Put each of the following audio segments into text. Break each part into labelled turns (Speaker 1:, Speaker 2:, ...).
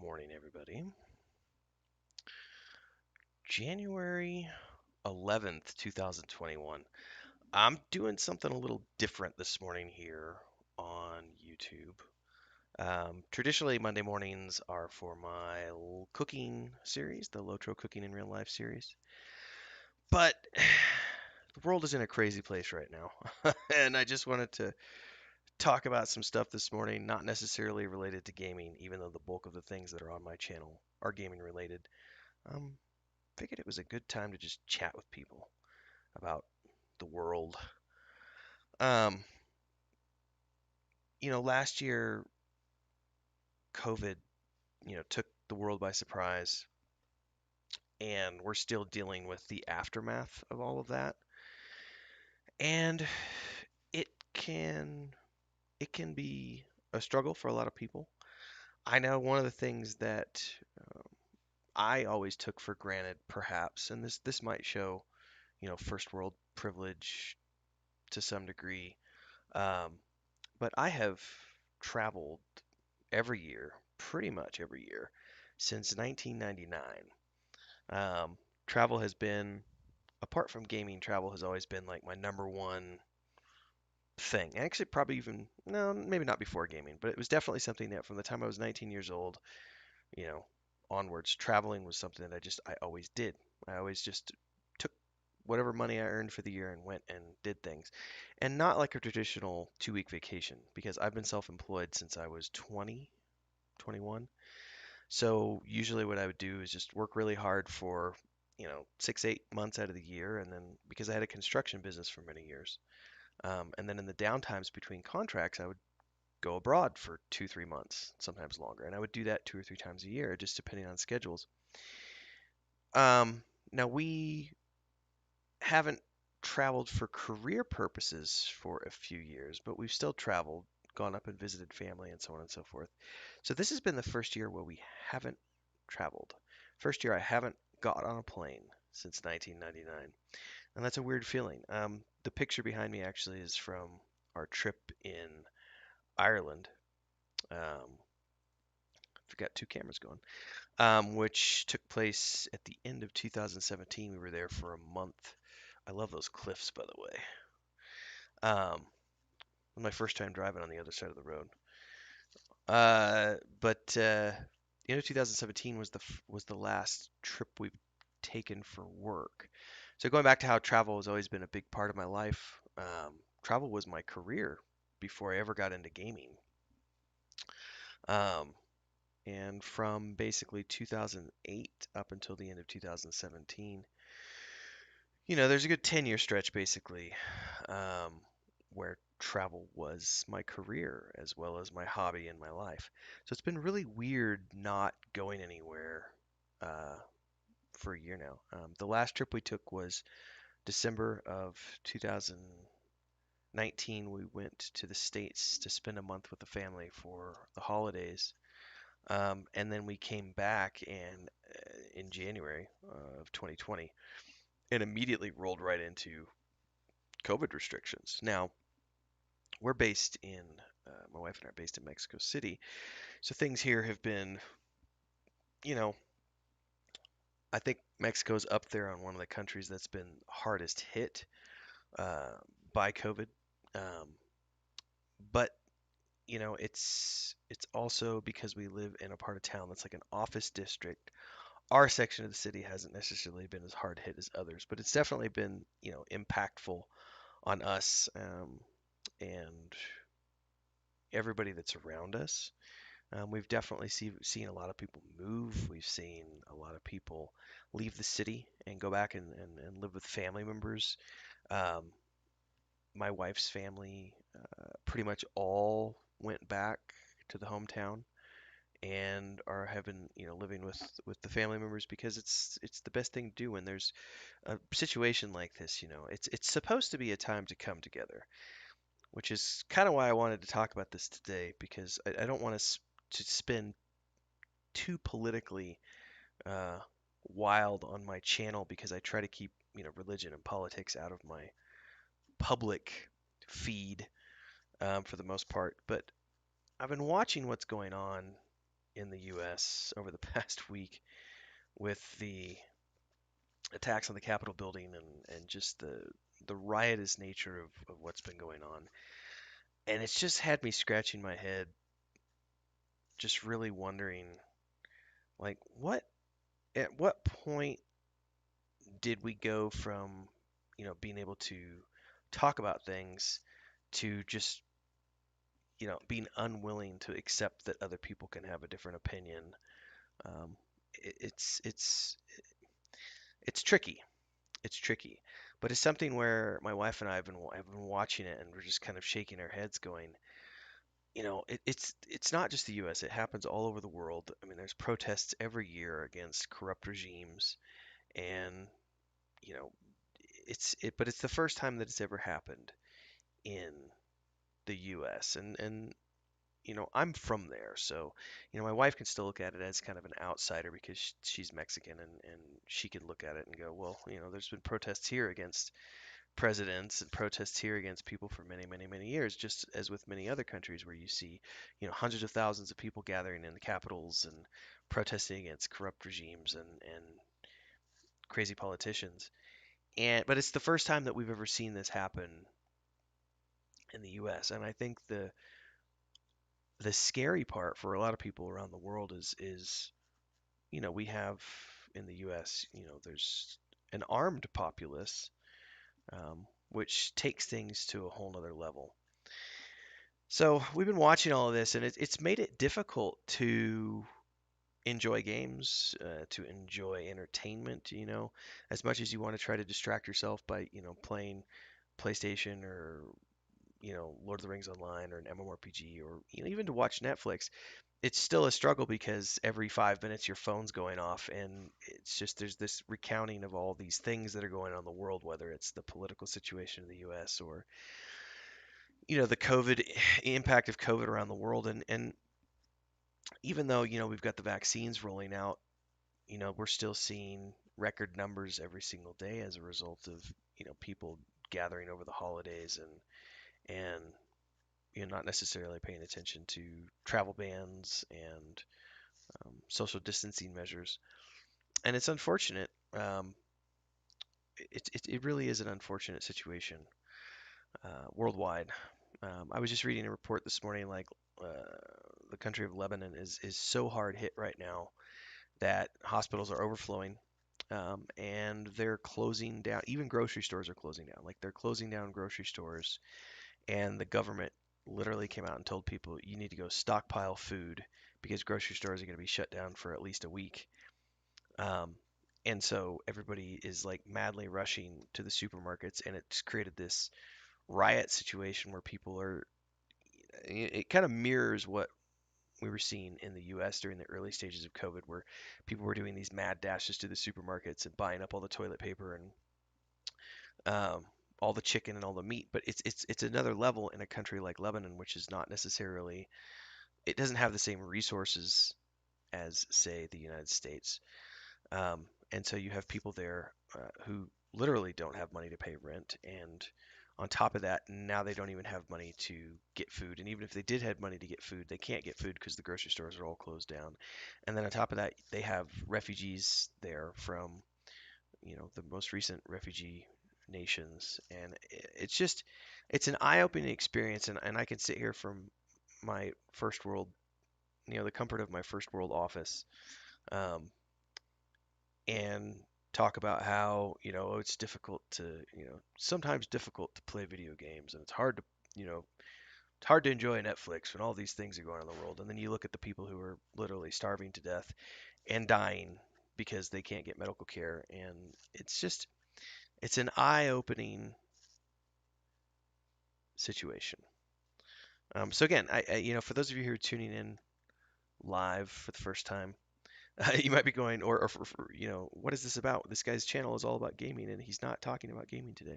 Speaker 1: morning, everybody. January 11th, 2021. I'm doing something a little different this morning here on YouTube. Traditionally, Monday mornings are for my cooking series, the Lotro Cooking in Real Life series. But the world is in a crazy place right now. And I just wanted to talk about some stuff this morning, not necessarily related to gaming, even though the bulk of the things that are on my channel are gaming related. Um, Figured it was a good time to just chat with people about the world. Um, last year COVID, took the world by surprise, and we're still dealing with the aftermath of all of that. And it can it can be a struggle for a lot of people. I know one of the things that I always took for granted, perhaps, and this might show, first world privilege to some degree. Um, but I have traveled every year, pretty much every year, since 1999. Um, Travel has been, apart from gaming, travel has always been like my number one thing. Actually, probably even, no, maybe not before gaming, but it was definitely something that from the time I was 19 years old, you know, onwards, traveling was something that I always did. I always just took whatever money I earned for the year and went and did things. And not like a traditional 2 week vacation, because I've been self-employed since I was 20, 21. So usually what I would do is just work really hard for, 6, 8 months out of the year. And then because I had a construction business for many years, and then in the downtimes between contracts, I would go abroad for 2, 3 months, sometimes longer. And I would do that 2 or 3 times a year, just depending on schedules. Now we haven't traveled for career purposes for a few years, but we've still traveled, gone up and visited family, and so on and so forth. So this has been the first year where we haven't traveled. First year I haven't got on a plane since 1999, and that's a weird feeling. The picture behind me actually is from our trip in Ireland. Um, I've got two cameras going, which took place at the end of 2017. We were there for a month. I love those cliffs, by the way. It was my first time driving on the other side of the road. But 2017 was the last trip we've taken for work. So going back to how travel has always been a big part of my life. Travel was my career before I ever got into gaming. Um, and from basically 2008 up until the end of 2017, there's a good 10-year stretch basically, um, where travel was my career as well as my hobby and my life. So it's been really weird not going anywhere uh, for a year now. The last trip we took was December of 2019. We went to the States to spend a month with the family for the holidays. And then we came back in January of 2020 and immediately rolled right into COVID restrictions. Now, we're based in, my wife and I are based in Mexico City. So things here have been, you know, I think Mexico's up there on one of the countries that's been hardest hit uh, by COVID. Um, but it's also because we live in a part of town that's like an office district. Our section of the city hasn't necessarily been as hard hit as others, but it's definitely been, impactful on us, and everybody that's around us. We've definitely seen a lot of people move. We've seen a lot of people leave the city and go back and live with family members. Um, my wife's family pretty much all went back to the hometown and are have been, living with the family members because it's the best thing to do when there's a situation like this. It's supposed to be a time to come together, which is kind of why I wanted to talk about this today because I don't want to spin too politically uh, wild on my channel because I try to keep, religion and politics out of my public feed, for the most part. But I've been watching what's going on in the U.S. over the past week with the attacks on the Capitol building and just the riotous nature of what's been going on. And it's just had me scratching my head, just really wondering, like, at what point did we go from, being able to talk about things to just, being unwilling to accept that other people can have a different opinion? Um, it's tricky. It's tricky, but it's something where my wife and I have been watching it, and we're just kind of shaking our heads, going, it's not just the U.S. It happens all over the world. I mean, there's protests every year against corrupt regimes, and you know, but it's the first time that it's ever happened in the U.S. And I'm from there, so my wife can still look at it as kind of an outsider because she's Mexican, and she can look at it and go, well, there's been protests here against presidents and protests here against people for many, many, many years, just as with many other countries where you see, hundreds of thousands of people gathering in the capitals and protesting against corrupt regimes and crazy politicians. But it's the first time that we've ever seen this happen in the U.S. And I think the scary part for a lot of people around the world is we have in the U.S. There's an armed populace, which takes things to a whole nother level. So we've been watching all of this, and it's made it difficult to enjoy games, to enjoy entertainment. As much as you want to try to distract yourself by playing PlayStation or Lord of the Rings Online or an MMORPG, or even to watch Netflix, it's still a struggle because every 5 minutes your phone's going off, and it's just there's this recounting of all these things that are going on in the world, whether it's the political situation in the U.S. or the COVID impact of COVID around the world. And even though we've got the vaccines rolling out, we're still seeing record numbers every single day as a result of people gathering over the holidays and not necessarily paying attention to travel bans and social distancing measures. And it's unfortunate. It really is an unfortunate situation worldwide. I was just reading a report this morning, like uh, the country of Lebanon is so hard hit right now that hospitals are overflowing, and they're closing down. Even grocery stores are closing down. Like they're closing down grocery stores, and the government literally came out and told people you need to go stockpile food because grocery stores are going to be shut down for at least a week. Um, and so everybody is like madly rushing to the supermarkets, and it's created this riot situation where people are. It kind of mirrors what we were seeing in the US during the early stages of COVID, where people were doing these mad dashes to the supermarkets and buying up all the toilet paper and all the chicken and all the meat. But it's another level in a country like Lebanon, which is not necessarily, it doesn't have the same resources as, say, the United States. And so you have people there who literally don't have money to pay rent, and on top of that, now they don't even have money to get food. And even if they did have money to get food, they can't get food because the grocery stores are all closed down. And then on top of that, they have refugees there from, the most recent refugee nations. And it's an eye-opening experience. And I can sit here from my first world, the comfort of my first world office, um, and talk about how, it's difficult to, sometimes difficult to play video games, and it's hard to, it's hard to enjoy Netflix when all these things are going on in the world. And then you look at the people who are literally starving to death and dying because they can't get medical care. And it's an eye-opening situation. So again, for those of you who are tuning in live for the first time, you might be going, what is this about? This guy's channel is all about gaming, and he's not talking about gaming today.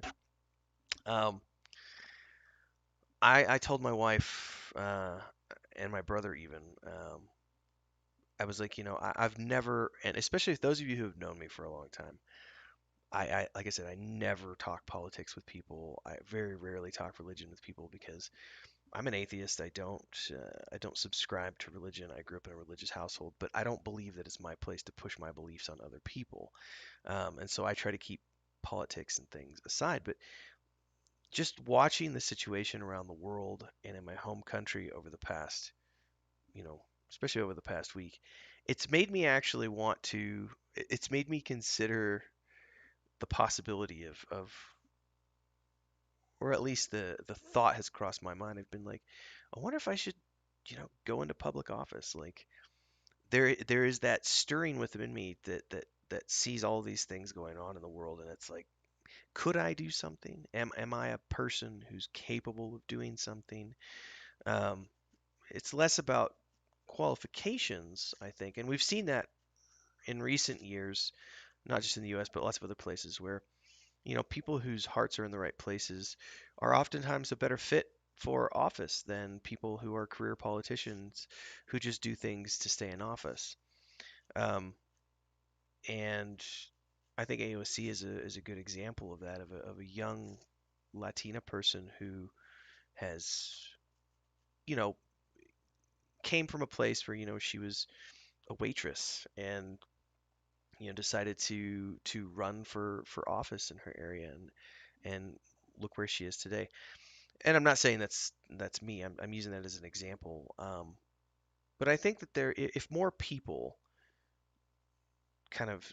Speaker 1: Um, I told my wife and my brother even, I was like, I've never, and especially if those of you who have known me for a long time, like I said, I never talk politics with people. I very rarely talk religion with people because I'm an atheist. I don't subscribe to religion. I grew up in a religious household, but I don't believe that it's my place to push my beliefs on other people. And so I try to keep politics and things aside. But just watching the situation around the world and in my home country over the past, you know, especially over the past week, it's made me actually want to. It's made me consider the possibility of, or at least the thought has crossed my mind. I've been like, I wonder if I should, go into public office. Like there is that stirring within me that sees all these things going on in the world, and it's like, could I do something? Am I a person who's capable of doing something? Um, it's less about qualifications, I think, and we've seen that in recent years, not just in the U.S. but lots of other places where people whose hearts are in the right places are oftentimes a better fit for office than people who are career politicians who just do things to stay in office. Um, and I think AOC is a good example of that, of a young Latina person who has, you know, came from a place where, she was a waitress and, decided to run for office in her area and look where she is today. And I'm not saying that's me. I'm using that as an example. But I think that if more people kind of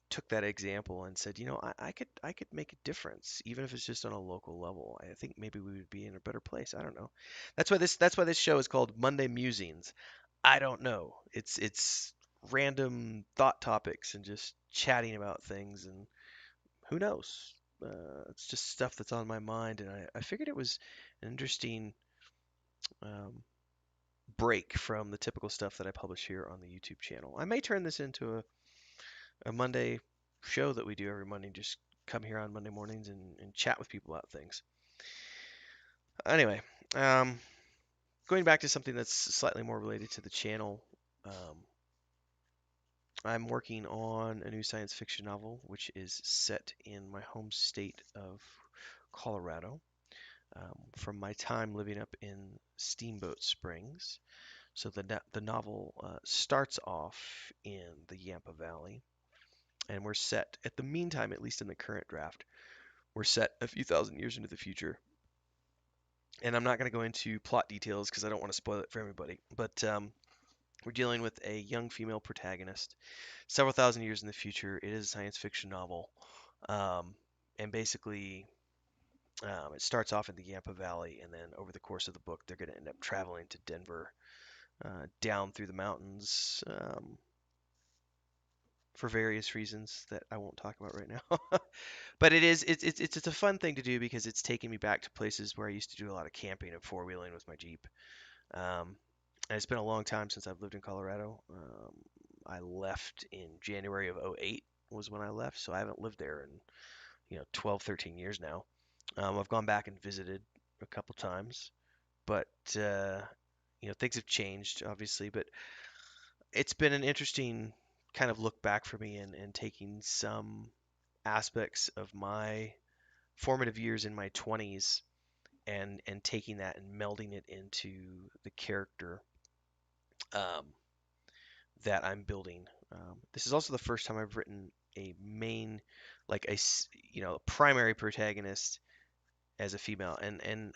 Speaker 1: took that example and said, I could make a difference, even if it's just on a local level. I think maybe we would be in a better place. I don't know. That's why this show is called Monday Musings. I don't know. It's random thought topics and just chatting about things, and who knows? It's just stuff that's on my mind, and I figured it was an interesting um, break from the typical stuff that I publish here on the YouTube channel. I may turn this into a Monday show that we do every Monday. Just come here on Monday mornings and chat with people about things. Anyway, um, going back to something that's slightly more related to the channel, um, I'm working on a new science fiction novel, which is set in my home state of Colorado, from my time living up in Steamboat Springs. So the novel starts off in the Yampa Valley, and we're set at the meantime, at least in the current draft, we're set a few thousand years into the future. And I'm not going to go into plot details because I don't want to spoil it for everybody. But we're dealing with a young female protagonist, several thousand years in the future. It is a science fiction novel, um, and basically, it starts off in the Yampa Valley, and then over the course of the book, they're going to end up traveling to Denver, down through the mountains, for various reasons that I won't talk about right now. But it's a fun thing to do because it's taking me back to places where I used to do a lot of camping and four wheeling with my Jeep. Um, and it's been a long time since I've lived in Colorado. I left in January of '08 was when I left, so I haven't lived there in 12, 13 years now. I've gone back and visited a couple times, but things have changed obviously. But it's been an interesting kind of look back for me and taking some aspects of my formative years in my 20s and taking that and melding it into the character um, that I'm building. This is also the first time I've written a main, like a primary protagonist as a female. And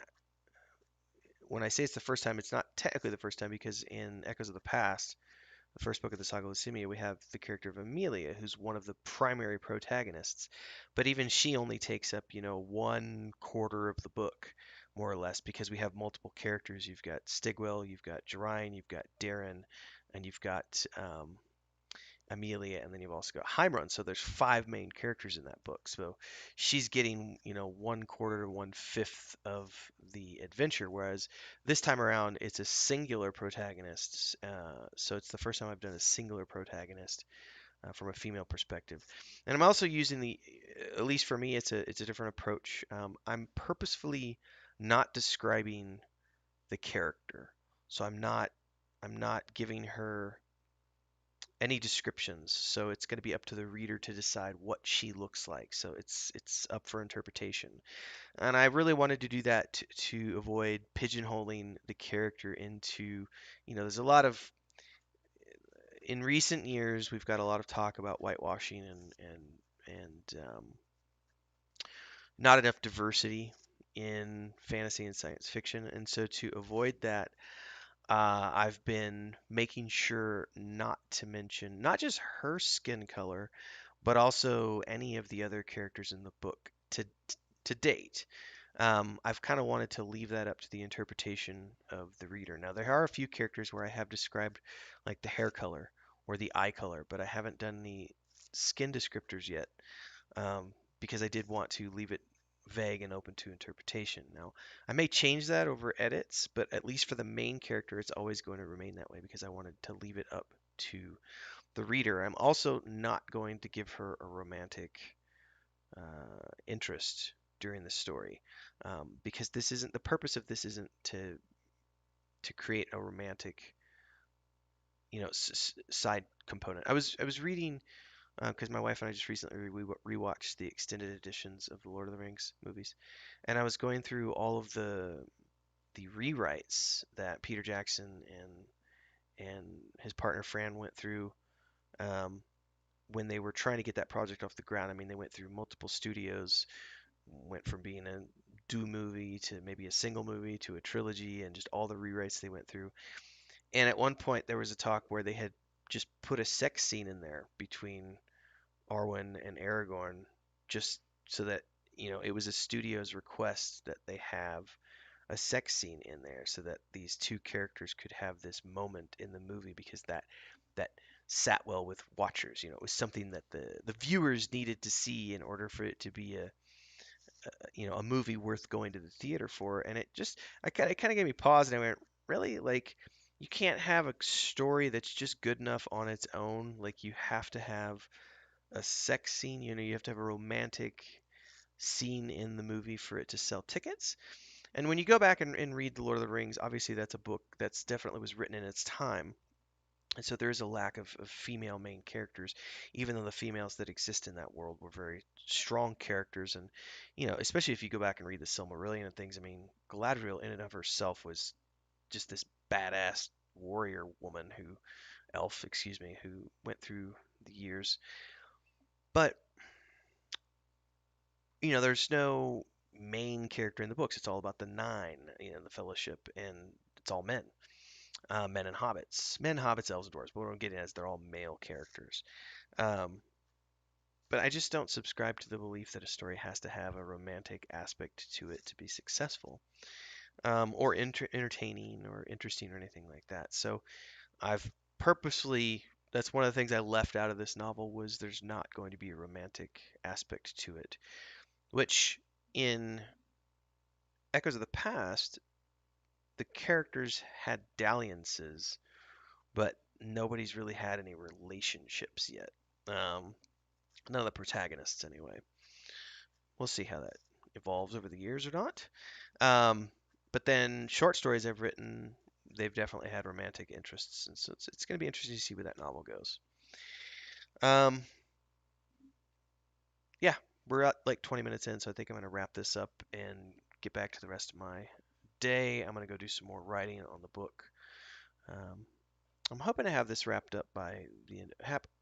Speaker 1: when I say it's the first time, it's not technically the first time because in Echoes of the Past, the first book of the Saga of Lucimia, we have the character of Amelia, who's one of the primary protagonists. But even she only takes up, one quarter of the book, more or less, because we have multiple characters. You've got Stigwell, you've got Jerine, you've got Darren, and you've got Amelia, and then you've also got Heimron. So there's five main characters in that book. So she's getting, one quarter to one fifth of the adventure, whereas this time around it's a singular protagonist. So it's the first time I've done a singular protagonist from a female perspective, and I'm also using at least for me, it's a different approach. I'm purposefully not describing the character, so I'm not giving her any descriptions. So it's going to be up to the reader to decide what she looks like. So it's up for interpretation. And I really wanted to do that to avoid pigeonholing the character into, there's a lot of in recent years we've got a lot of talk about whitewashing and not enough diversity in fantasy and science fiction. And so to avoid that, I've been making sure not to mention not just her skin color, but also any of the other characters in the book to date. I've kind of wanted to leave that up to the interpretation of the reader. Now, there are a few characters where I have described like the hair color or the eye color, but I haven't done any skin descriptors yet, because I did want to leave it vague and open to interpretation. Now, I may change that over edits, but at least for the main character, it's always going to remain that way because I wanted to leave it up to the reader. I'm also not going to give her a romantic interest during the story, because this isn't the purpose of this isn't to create a romantic, side component. I was reading because my wife and I just recently rewatched the extended editions of the Lord of the Rings movies, and I was going through all of the rewrites that Peter Jackson and his partner Fran went through, um, when they were trying to get that project off the ground. I mean, they went through multiple studios, went from being a do movie to maybe a single movie to a trilogy, and just all the rewrites they went through. And at one point, there was a talk where they had just put a sex scene in there between Arwen and Aragorn, just so that it was a studio's request that they have a sex scene in there so that these two characters could have this moment in the movie, because that sat well with watchers. It was something that the viewers needed to see in order for it to be a movie worth going to the theater for. And it kind of gave me pause, and I went, really? Like, you can't have a story that's just good enough on its own. Like, you have to have a sex scene. You have to have a romantic scene in the movie for it to sell tickets. And when you go back and read The Lord of the Rings, obviously that's a book that's definitely was written in its time. And so there is a lack of female main characters, even though the females that exist in that world were very strong characters. And, especially if you go back and read the Silmarillion and things, I mean, Galadriel in and of herself was just this badass warrior woman elf, excuse me, who went through the years. But there's no main character in the books. It's all about the nine, the Fellowship, and it's all men, men and hobbits, elves, and dwarves. But what I'm getting at is they're all male characters. Um, but I just don't subscribe to the belief that a story has to have a romantic aspect to it to be successful, or entertaining or interesting or anything like that. So I've purposely that's one of the things I left out of this novel was there's not going to be a romantic aspect to it, which in Echoes of the Past, the characters had dalliances, but nobody's really had any relationships yet. Um, None of the protagonists, anyway. We'll see how that evolves over the years or not. Um, but then short stories I've written, they've definitely had romantic interests, and so it's going to be interesting to see where that novel goes. Um, yeah, we're at like 20 minutes in, so I think I'm going to wrap this up and get back to the rest of my day. I'm going to go do some more writing on the book. Um, I'm hoping to have this wrapped up by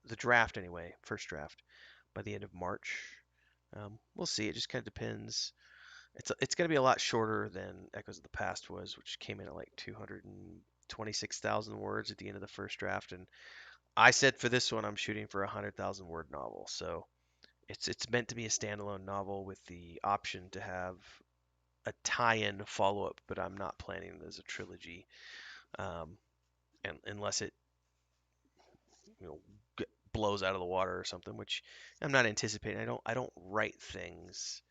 Speaker 1: the draft anyway, first draft, by the end of March. We'll see. It just kind of depends. It's going to be a lot shorter than Echoes of the Past was, which came in at like 226,000 words at the end of the first draft, and I said for this one I'm shooting for a 100,000 word novel. So it's meant to be a standalone novel with the option to have a tie-in follow-up, but I'm not planning it as a trilogy, um, and unless it you know blows out of the water or something, which I'm not anticipating. I don't write things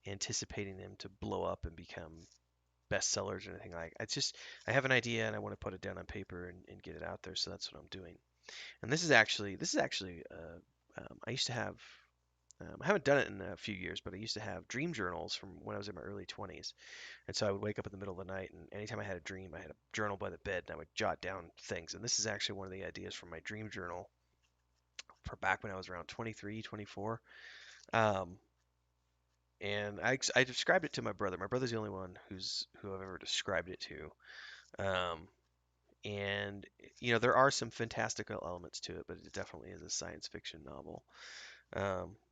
Speaker 1: anticipating them to blow up and become bestsellers or anything like. It's just I have an idea and I want to put it down on paper and get it out there. So that's what I'm doing. And this is actually I used to have. I haven't done it in a few years, but I used to have dream journals from when I was in my early 20s. And so I would wake up in the middle of the night, and anytime I had a dream, I had a journal by the bed, and I would jot down things. And this is actually one of the ideas from my dream journal. for back when I was around 23, 24. Um, and I described it to my brother. My brother's the only one who I've ever described it to. And there are some fantastical elements to it, but it definitely is a science fiction novel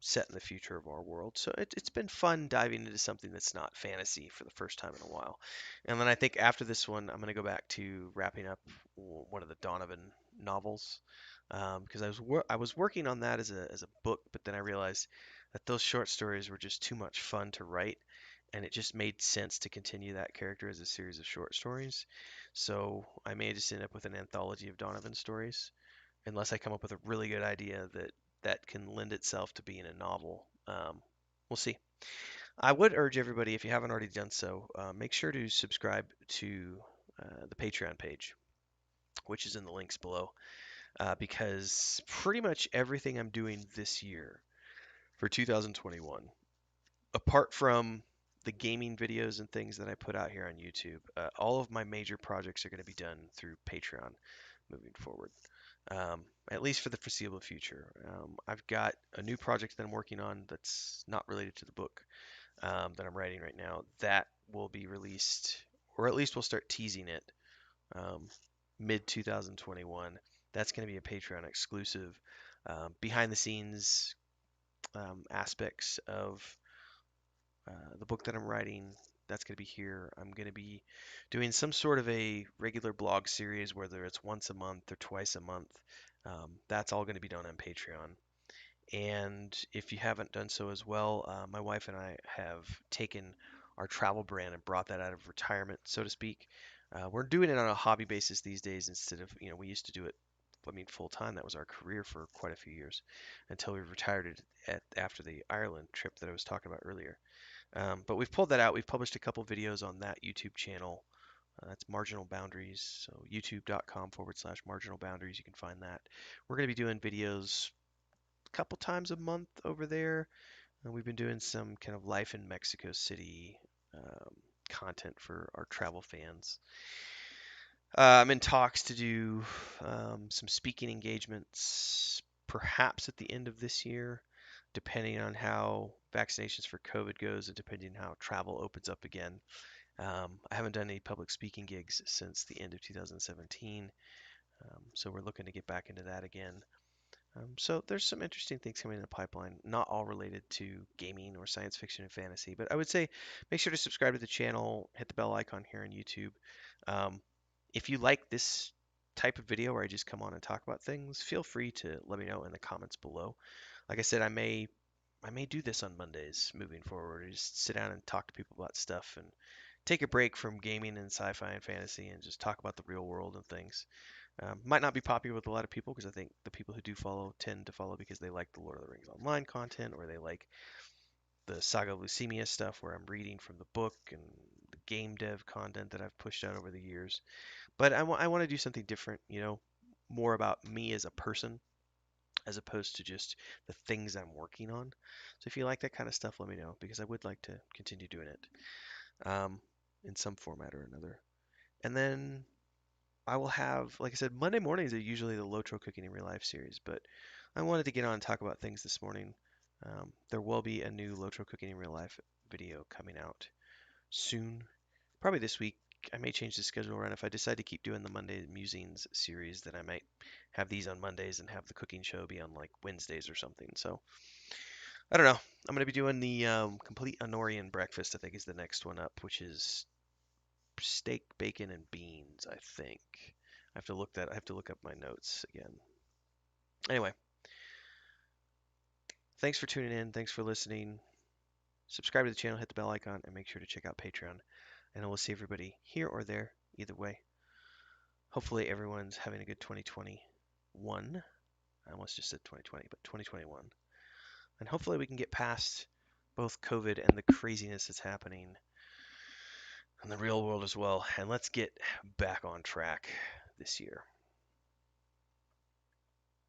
Speaker 1: set in the future of our world. So it's been fun diving into something that's not fantasy for the first time in a while. And then I think after this one, I'm going to go back to wrapping up one of the Donovan novels because I was working on that as a book, but then I realized that those short stories were just too much fun to write, and it just made sense to continue that character as a series of short stories. So I may just end up with an anthology of Donovan stories unless I come up with a really good idea that can lend itself to being a novel. We'll see. I would urge everybody, if you haven't already done so, make sure to subscribe to the Patreon page, which is in the links below, because pretty much everything I'm doing this year for 2021, apart from the gaming videos and things that I put out here on YouTube, all of my major projects are going to be done through Patreon moving forward, at least for the foreseeable future. I've got a new project that I'm working on that's not related to the book that I'm writing right now that will be released, or at least we'll start teasing it um, mid 2021. That's going to be a Patreon exclusive, behind the scenes aspects of the book that I'm writing. That's going to be here. I'm going to be doing some sort of a regular blog series, whether it's once a month or twice a month. That's all going to be done on Patreon. And if you haven't done so as well, my wife and I have taken our travel brand and brought that out of retirement, so to speak. We're doing it on a hobby basis these days instead of, we used to do it, I mean, full time. That was our career for quite a few years until we retired it after the Ireland trip that I was talking about earlier. But we've pulled that out. We've published a couple videos on that YouTube channel. That's Marginal Boundaries. So youtube.com/marginal boundaries. You can find that. We're going to be doing videos a couple times a month over there. We've been doing some kind of life in Mexico City content for our travel fans. I'm in talks to do some speaking engagements, perhaps at the end of this year, depending on how vaccinations for COVID goes and depending on how travel opens up again. I haven't done any public speaking gigs since the end of 2017, so we're looking to get back into that again. So there's some interesting things coming in the pipeline, not all related to gaming or science fiction and fantasy, but I would say make sure to subscribe to the channel, hit the bell icon here on YouTube. Um, if you like this type of video where I just come on and talk about things, feel free to let me know in the comments below. Like I said, I may do this on Mondays moving forward. Just sit down and talk to people about stuff and take a break from gaming and sci-fi and fantasy and just talk about the real world and things. Might not be popular with a lot of people because I think the people who do follow tend to follow because they like the Lord of the Rings online content or they like the Saga of Lucemia stuff where I'm reading from the book and the game dev content that I've pushed out over the years. But I want to do something different, more about me as a person as opposed to just the things I'm working on. So if you like that kind of stuff, let me know because I would like to continue doing it in some format or another. And then I will have, like I said, Monday mornings are usually the Lotro Cooking in Real Life series, but I wanted to get on and talk about things this morning. There will be a new Lotro Cooking in Real Life video coming out soon, probably this week. I may change the schedule around if I decide to keep doing the Monday Musings series. Then I might have these on Mondays and have the cooking show be on like Wednesdays or something. So I don't know. I'm going to be doing the complete Honorian breakfast. I think is the next one up, which is steak, bacon, and beans. I think. I have to look up my notes again. Anyway, thanks for tuning in. Thanks for listening. Subscribe to the channel, hit the bell icon, and make sure to check out Patreon. And I will see everybody here or there, either way. Hopefully everyone's having a good 2021. I almost just said 2020, but 2021. And hopefully we can get past both COVID and the craziness that's happening in the real world as well. And let's get back on track this year.